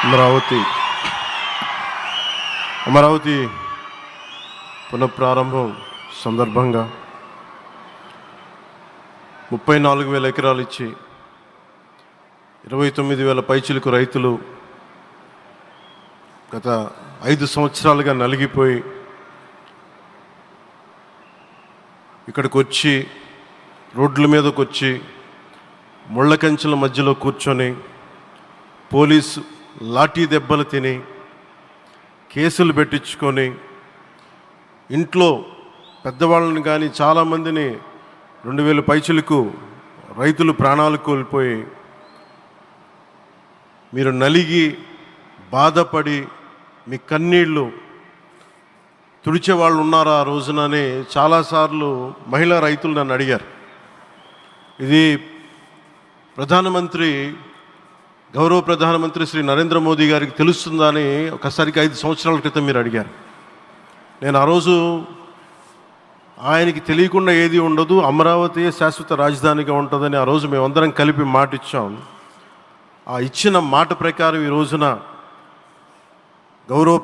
అమరావతి పునఃప్రారంభం సందర్భంగా 34,000 ఎకరాలు ఇచ్చి 29,000 పైచిలకు రైతులు గత 5 సంవత్సరాలుగా నలిగిపోయి ఇక్కడికి వచ్చి రోడ్ల మీదకి వచ్చి ముళ్ళ కంచెల మధ్యలో కూర్చొని పోలీసు లాఠీ దెబ్బలు తిని కేసులు పెట్టించుకొని ఇంట్లో పెద్దవాళ్ళని కానీ చాలామందిని 2,000 పైచిలకు రైతులు ప్రాణాలు కోల్పోయి మీరు నలిగి బాధపడి మీ కన్నీళ్ళు తుడిచే వాళ్ళు ఉన్నారా ఆ రోజునని చాలాసార్లు మహిళా రైతులు నన్ను అడిగారు. ఇది గౌరవ ప్రధానమంత్రి శ్రీ నరేంద్ర మోదీ గారికి తెలుస్తుందా అని ఒకసారికి 5 సంవత్సరాల క్రితం మీరు అడిగారు. నేను ఆ రోజు ఆయనకి తెలియకుండా ఏది ఉండదు, అమరావతి శాశ్వత రాజధానిగా ఉంటుందని ఆ రోజు మేమందరం కలిపి మాట ఇచ్చాం. ఆ ఇచ్చిన మాట ప్రకారం ఈ రోజున గౌరవ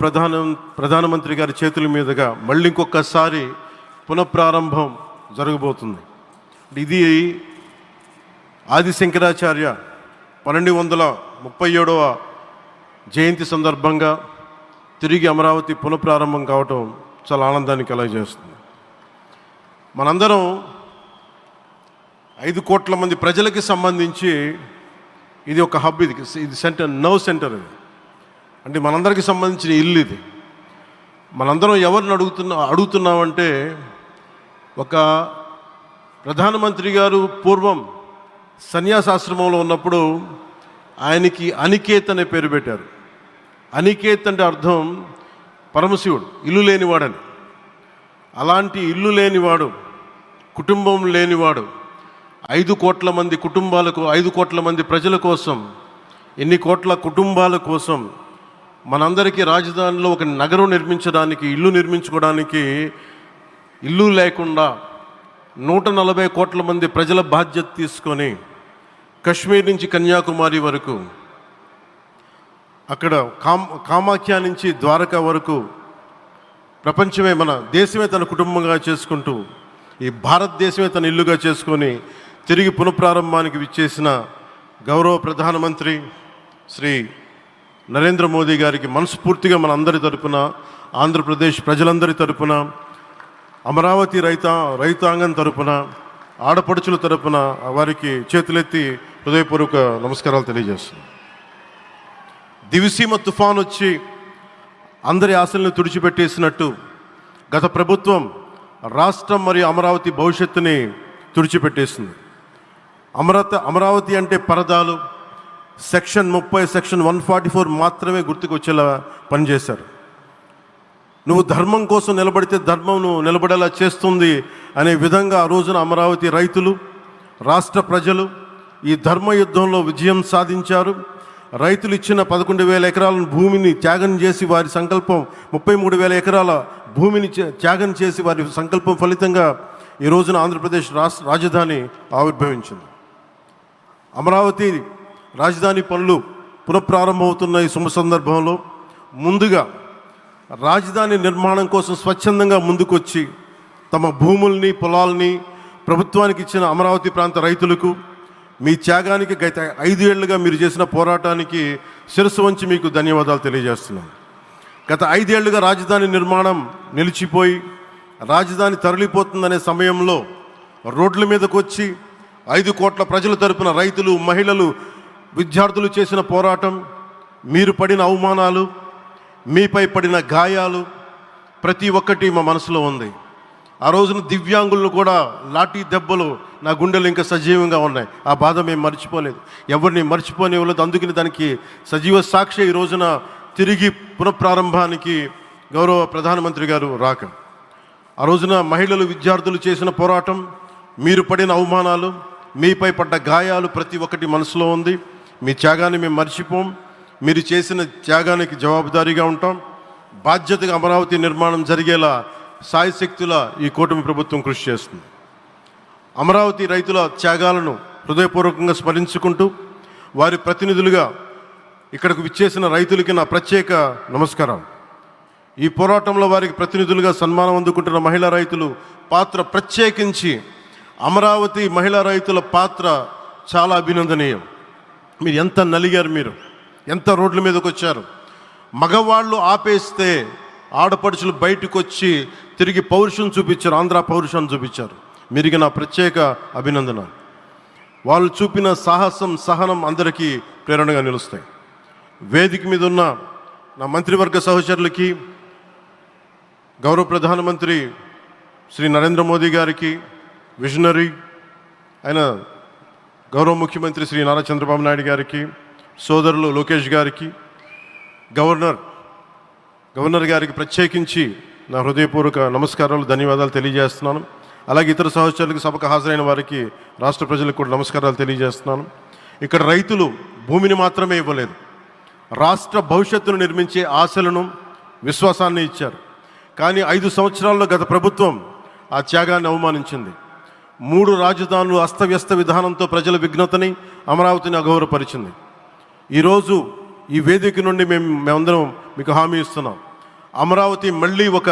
ప్రధానమంత్రి గారి చేతుల మీదుగా మళ్ళీ ఇంకొకసారి పునఃప్రారంభం జరగబోతుంది. ఇది ఆది శంకరాచార్య 1237వ జయంతి సందర్భంగా తిరిగి అమరావతి పునఃప్రారంభం కావటం చాలా ఆనందాన్ని కలగజేస్తుంది. మనందరం 5 కోట్ల మంది ప్రజలకి సంబంధించి ఇది ఒక హబ్, ఇది సెంటర్, నర్వ్ సెంటర్. ఇది అంటే మనందరికి సంబంధించిన ఇల్లు. ఇది మనందరం ఎవరిని అడుగుతున్నామంటే ఒక ప్రధానమంత్రి గారు పూర్వం సన్యాసాశ్రమంలో ఉన్నప్పుడు ఆయనకి అనికేత్ అనే పేరు పెట్టారు. అనికేత్ అంటే అర్థం పరమశివుడు, ఇల్లు లేనివాడని. అలాంటి ఇల్లు లేనివాడు, కుటుంబం లేనివాడు 5 కోట్ల మంది కుటుంబాలకు, 5 కోట్ల మంది ప్రజల కోసం, ఎన్ని కోట్ల కుటుంబాల కోసం మనందరికీ రాజధానిలో ఒక నగరం నిర్మించడానికి, ఇల్లు నిర్మించుకోవడానికి ఇల్లు లేకుండా 140 కోట్ల మంది ప్రజల బాధ్యత తీసుకొని కశ్మీర్ నుంచి కన్యాకుమారి వరకు, అక్కడ కామాఖ్య నుంచి ద్వారకా వరకు ప్రపంచమే, మన దేశమే తన కుటుంబంగా చేసుకుంటూ ఈ భారతదేశమే తన ఇల్లుగా చేసుకొని తిరిగి పునఃప్రారంభానికి విచ్చేసిన గౌరవ ప్రధానమంత్రి శ్రీ నరేంద్ర మోదీ గారికి మనస్ఫూర్తిగా మన అందరి తరపున, ఆంధ్రప్రదేశ్ ప్రజలందరి తరపున, అమరావతి రైతాంగం తరపున, ఆడపడుచుల తరపున వారికి చేతులెత్తి హృదయపూర్వక నమస్కారాలు తెలియజేస్తున్నాను. దివిసీమ తుఫాన్ వచ్చి అందరి ఆశలను తుడిచిపెట్టేసినట్టు గత ప్రభుత్వం రాష్ట్రం మరియు అమరావతి భవిష్యత్తుని తుడిచిపెట్టేసింది. అమరావతి అంటే పరదాలు, సెక్షన్ 30, సెక్షన్ 144 మాత్రమే గుర్తుకొచ్చేలా పనిచేశారు. నువ్వు ధర్మం కోసం నిలబడితే ధర్మం నువ్వు నిలబడేలా చేస్తుంది అనే విధంగా ఆ రోజున అమరావతి రైతులు, రాష్ట్ర ప్రజలు ఈ ధర్మ యుద్ధంలో విజయం సాధించారు. రైతులు ఇచ్చిన 11,000 ఎకరాల భూమిని త్యాగం చేసి వారి సంకల్పం, 33,000 ఎకరాల భూమిని త్యాగం చేసి వారి సంకల్పం ఫలితంగా ఈ రోజున ఆంధ్రప్రదేశ్ రాజధాని ఆవిర్భవించింది. అమరావతి రాజధాని పనులు పునఃప్రారంభమవుతున్న ఈ శుభ సందర్భంలో ముందుగా రాజధాని నిర్మాణం కోసం స్వచ్ఛందంగా ముందుకొచ్చి తమ భూముల్ని, పొలాల్ని ప్రభుత్వానికి ఇచ్చిన అమరావతి ప్రాంత రైతులకు, మీ త్యాగానికి గత 5 ఏళ్లుగా మీరు చేసిన పోరాటానికి శిరస్సు వంచి మీకు ధన్యవాదాలు తెలియజేస్తున్నాను. గత 5 ఏళ్లుగా రాజధాని నిర్మాణం నిలిచిపోయి రాజధాని తరలిపోతుందనే సమయంలో రోడ్ల మీదకు వచ్చి 5 కోట్ల ప్రజల తరపున రైతులు, మహిళలు, విద్యార్థులు చేసిన పోరాటం, మీరు పడిన అవమానాలు, మీపై పడిన గాయాలు ప్రతి ఒక్కటి మా మనసులో ఉంది. ఆ రోజున దివ్యాంగులను కూడా లాఠీ దెబ్బలు నా గుండెలు ఇంకా సజీవంగా ఉన్నాయి. ఆ బాధ మేము మర్చిపోలేదు, ఎవరిని మర్చిపోనివ్వలేదు. అందుకని దానికి సజీవ సాక్షి ఈ రోజున తిరిగి పునఃప్రారంభానికి గౌరవ ప్రధానమంత్రి గారు రాక, ఆ రోజున మహిళలు, విద్యార్థులు చేసిన పోరాటం, మీరు పడిన అవమానాలు, మీపై పడ్డ గాయాలు ప్రతి ఒక్కటి మనసులో ఉంది. మీ త్యాగాన్ని మేము మర్చిపోం. మీరు చేసిన త్యాగానికి జవాబుదారీగా ఉంటాం. బాధ్యతగా అమరావతి నిర్మాణం జరిగేలా సాయశక్తుల ఈ కూటమి ప్రభుత్వం కృషి చేస్తుంది. అమరావతి రైతుల త్యాగాలను హృదయపూర్వకంగా స్మరించుకుంటూ వారి ప్రతినిధులుగా ఇక్కడకు విచ్చేసిన రైతులకి నా ప్రత్యేక నమస్కారం. ఈ పోరాటంలో వారికి ప్రతినిధులుగా సన్మానం అందుకుంటున్న మహిళా రైతులు పాత్ర, ప్రత్యేకించి అమరావతి మహిళా రైతుల పాత్ర చాలా అభినందనీయం. మీరు ఎంత నలిగారు, మీరు ఎంత రోడ్ల మీదకి వచ్చారు. మగవాళ్ళు ఆపేస్తే ఆడపడుచులు బయటకు వచ్చి తిరిగి పౌరుషం చూపించారు, ఆంధ్ర పౌరుషాన్ని చూపించారు. మీరికి నా ప్రత్యేక అభినందన. వాళ్ళు చూపిన సాహసం, సహనం అందరికీ ప్రేరణగా నిలుస్తాయి. వేదిక మీద ఉన్న నా మంత్రివర్గ సహచరులకి, గౌరవ ప్రధానమంత్రి శ్రీ నరేంద్ర మోదీ గారికి, విజనరీ అయిన గౌరవ ముఖ్యమంత్రి శ్రీ నారా చంద్రబాబు నాయుడు గారికి, సోదరులు లోకేష్ గారికి, గవర్నర్ గారికి ప్రత్యేకించి నా హృదయపూర్వక నమస్కారాలు, ధన్యవాదాలు తెలియజేస్తున్నాను. అలాగే ఇతర సహచరులకు, సభకు హాజరైన వారికి, రాష్ట్ర ప్రజలకు కూడా నమస్కారాలు తెలియజేస్తున్నాను. ఇక్కడ రైతులు భూమిని మాత్రమే ఇవ్వలేదు, రాష్ట్ర భవిష్యత్తును నిర్మించే ఆశలను, విశ్వాసాన్ని ఇచ్చారు. కానీ 5 సంవత్సరాల్లో గత ప్రభుత్వం ఆ త్యాగాన్ని అవమానించింది. 3 రాజధానులు అస్తవ్యస్త విధానంతో ప్రజల విఘ్నతని, అమరావతిని అగౌరవపరిచింది. ఈరోజు ఈ వేదిక నుండి మేమందరం మీకు హామీ ఇస్తున్నాం, అమరావతి మళ్ళీ ఒక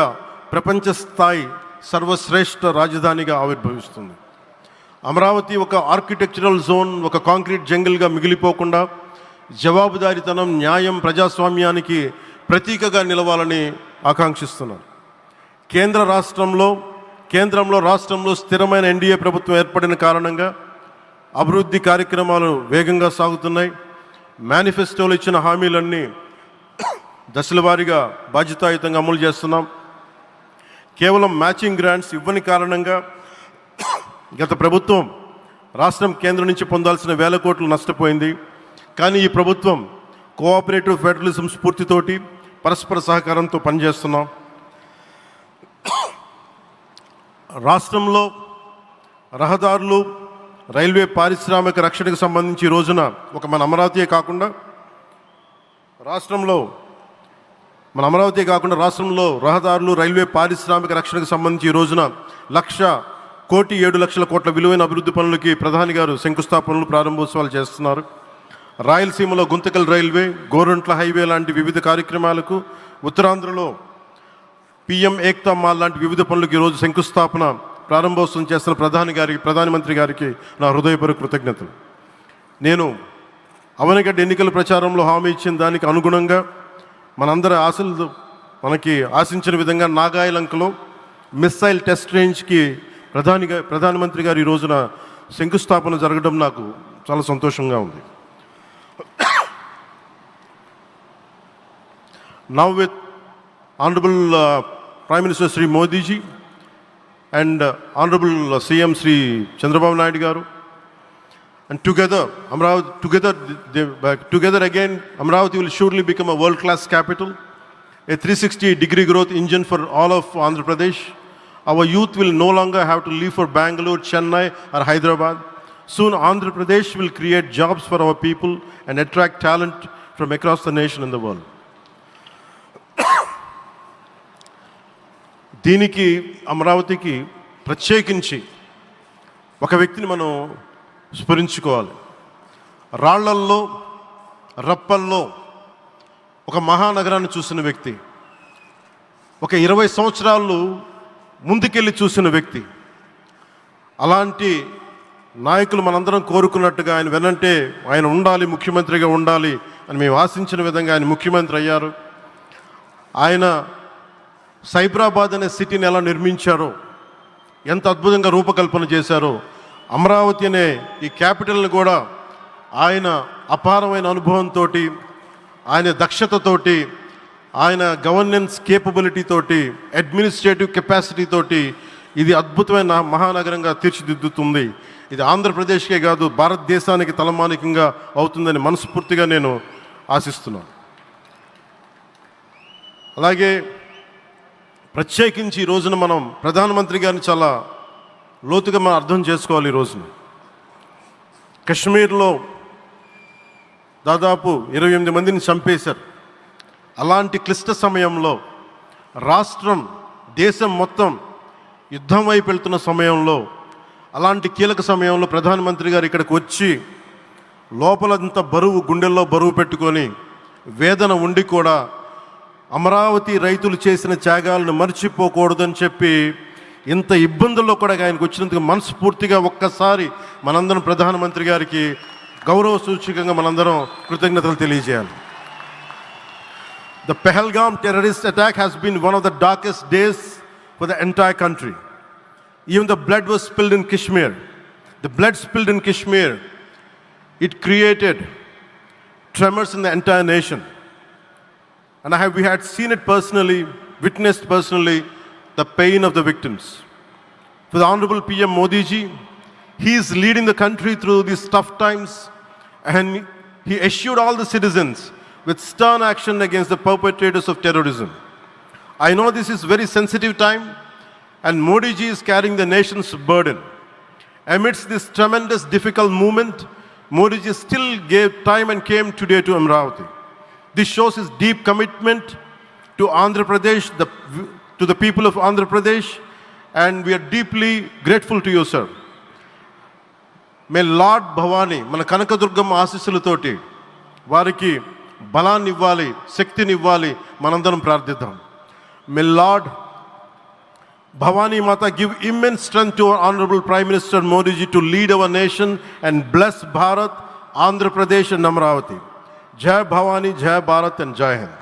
ప్రపంచ స్థాయి సర్వశ్రేష్ఠ రాజధానిగా ఆవిర్భవిస్తుంది. అమరావతి ఒక ఆర్కిటెక్చరల్ జోన్, ఒక కాంక్రీట్ జంగిల్గా మిగిలిపోకుండా జవాబుదారీతనం, న్యాయం, ప్రజాస్వామ్యానికి ప్రతీకగా నిలవాలని ఆకాంక్షిస్తున్నాను. కేంద్రంలో రాష్ట్రంలో స్థిరమైన ఎన్డీఏ ప్రభుత్వం ఏర్పడిన కారణంగా అభివృద్ధి కార్యక్రమాలు వేగంగా సాగుతున్నాయి. మేనిఫెస్టోలో ఇచ్చిన హామీలన్నీ దశల వారీగా బాధ్యతాయుతంగా అమలు చేస్తున్నాం. కేవలం మ్యాచింగ్ గ్రాంట్స్ ఇవ్వని కారణంగా గత ప్రభుత్వం రాష్ట్రం కేంద్రం నుంచి పొందాల్సిన 1000 కోట్లు నష్టపోయింది. కానీ ఈ ప్రభుత్వం కోఆపరేటివ్ ఫెడరలిజం స్ఫూర్తితోటి, పరస్పర సహకారంతో పనిచేస్తున్నాం. రాష్ట్రంలో రహదారులు, రైల్వే, పారిశ్రామిక రక్షణకు సంబంధించి ఈ రోజున మన అమరావతియే కాకుండా రాష్ట్రంలో రహదారులు, రైల్వే, పారిశ్రామిక రక్షణకు సంబంధించి ఈ రోజున 1,07,00,000 కోట్ల విలువైన అభివృద్ధి పనులకి ప్రధాని గారు శంకుస్థాపనలు, ప్రారంభోత్సవాలు చేస్తున్నారు. రాయలసీమలో గుంతకల్ రైల్వే, గోరంట్ల హైవే లాంటి వివిధ కార్యక్రమాలకు, ఉత్తరాంధ్రలో పిఎం ఏక్తా మాల్ లాంటి వివిధ పనులకు ఈరోజు శంకుస్థాపన, ప్రారంభోత్సవం చేస్తున్న ప్రధానమంత్రి గారికి నా హృదయపూర్వక కృతజ్ఞతలు. నేను అవనిగడ్డ ఎన్నికల ప్రచారంలో హామీ ఇచ్చిన దానికి అనుగుణంగా మనందరి ఆశలు మనకి ఆశించిన విధంగా నాగాయలంకలో మిస్సైల్ టెస్ట్ రేంజ్కి ప్రధానమంత్రి గారు ఈ రోజున శంకుస్థాపన జరగడం నాకు చాలా సంతోషంగా ఉంది. Now with Honorable Prime Minister Sri Modi ji and Honorable CM Sri Chandrababu Naidu garu, and together again Amravati will surely become a world-class capital, a 360-degree growth engine for all of Andhra Pradesh. Our youth will no longer have to leave for Bangalore, Chennai or Hyderabad. Soon Andhra Pradesh will create jobs for our people and attract talent from across the nation and the world. దీనికి, అమరావతికి ప్రత్యేకించి ఒక వ్యక్తిని మనం స్మరించుకోవాలి. రాళ్లల్లో, రప్పల్లో ఒక మహానగరాన్ని చూసిన వ్యక్తి, ఒక 20 సంవత్సరాలు ముందుకెళ్ళి చూసిన వ్యక్తి. అలాంటి నాయకులు మనందరం కోరుకున్నట్టుగా ఆయన వెనంటే ఆయన ఉండాలి, ముఖ్యమంత్రిగా ఉండాలి అని మేము ఆశించిన విధంగా ఆయన ముఖ్యమంత్రి అయ్యారు. ఆయన సైబరాబాద్ అనే సిటీని ఎలా నిర్మించారో, ఎంత అద్భుతంగా రూపకల్పన చేశారో, అమరావతి అనే ఈ క్యాపిటల్ని కూడా ఆయన అపారమైన అనుభవంతో, ఆయన దక్షతతోటి, ఆయన గవర్నెన్స్ కేపబిలిటీ తోటి, అడ్మినిస్ట్రేటివ్ కెపాసిటీ తోటి ఇది అద్భుతమైన మహానగరంగా తీర్చిదిద్దుతుంది. ఇది ఆంధ్రప్రదేశ్కే కాదు, భారతదేశానికి తలమానికంగా అవుతుందని మనస్ఫూర్తిగా నేను ఆశిస్తున్నాను. అలాగే ప్రత్యేకించి ఈ రోజున మనం ప్రధానమంత్రి గారిని చాలా లోతుగా మనం అర్థం చేసుకోవాలి. ఈ రోజున కశ్మీర్లో దాదాపు 28 మందిని చంపేశారు. అలాంటి క్లిష్ట సమయంలో, రాష్ట్రం, దేశం మొత్తం యుద్ధం వైపు వెళ్తున్న సమయంలో, అలాంటి కీలక సమయంలో ప్రధానమంత్రి గారు ఇక్కడికి వచ్చి లోపలంతా బరువు, గుండెల్లో బరువు పెట్టుకొని వేదన ఉండి కూడా అమరావతి రైతులు చేసిన త్యాగాలను మర్చిపోకూడదని చెప్పి ఇంత ఇబ్బందుల్లో కూడా ఆయనకు వచ్చినందుకు మనస్ఫూర్తిగా ఒక్కసారి మనందరం ప్రధానమంత్రి గారికి గౌరవ సూచకంగా మనందరం కృతజ్ఞతలు తెలియజేయాలి. The Pahalgam terrorist attack has been one of the darkest days for the entire country. Even the blood was spilled in Kashmir. The blood spilled in Kashmir, it created tremors in the entire nation. And we had seen it personally, witnessed personally, the pain of the victims. For the Honorable PM Modi ji, he is leading the country through these tough times, and he assured all the citizens with stern action against the perpetrators of terrorism. I know this is very sensitive time, and Modi ji is carrying the nation's burden. Amidst this tremendous difficult moment, Modi ji still gave time and came today to Amravati. This shows his deep commitment to Andhra Pradesh, to the people of Andhra Pradesh, and we are deeply grateful to you, sir. May Lord Bhavani, మన కనకదుర్గమ్మ ఆశీస్సులతోటి వారికి బలాన్ని ఇవ్వాలి, శక్తిని ఇవ్వాలి, మనందరం ప్రార్థిద్దాం. May Lord Bhavani Mata give immense strength to our Honorable Prime Minister Modi ji to lead our nation and bless Bharat, Andhra Pradesh and Amravati. Jai Bhavani, Jai Bharat and Jai Hind.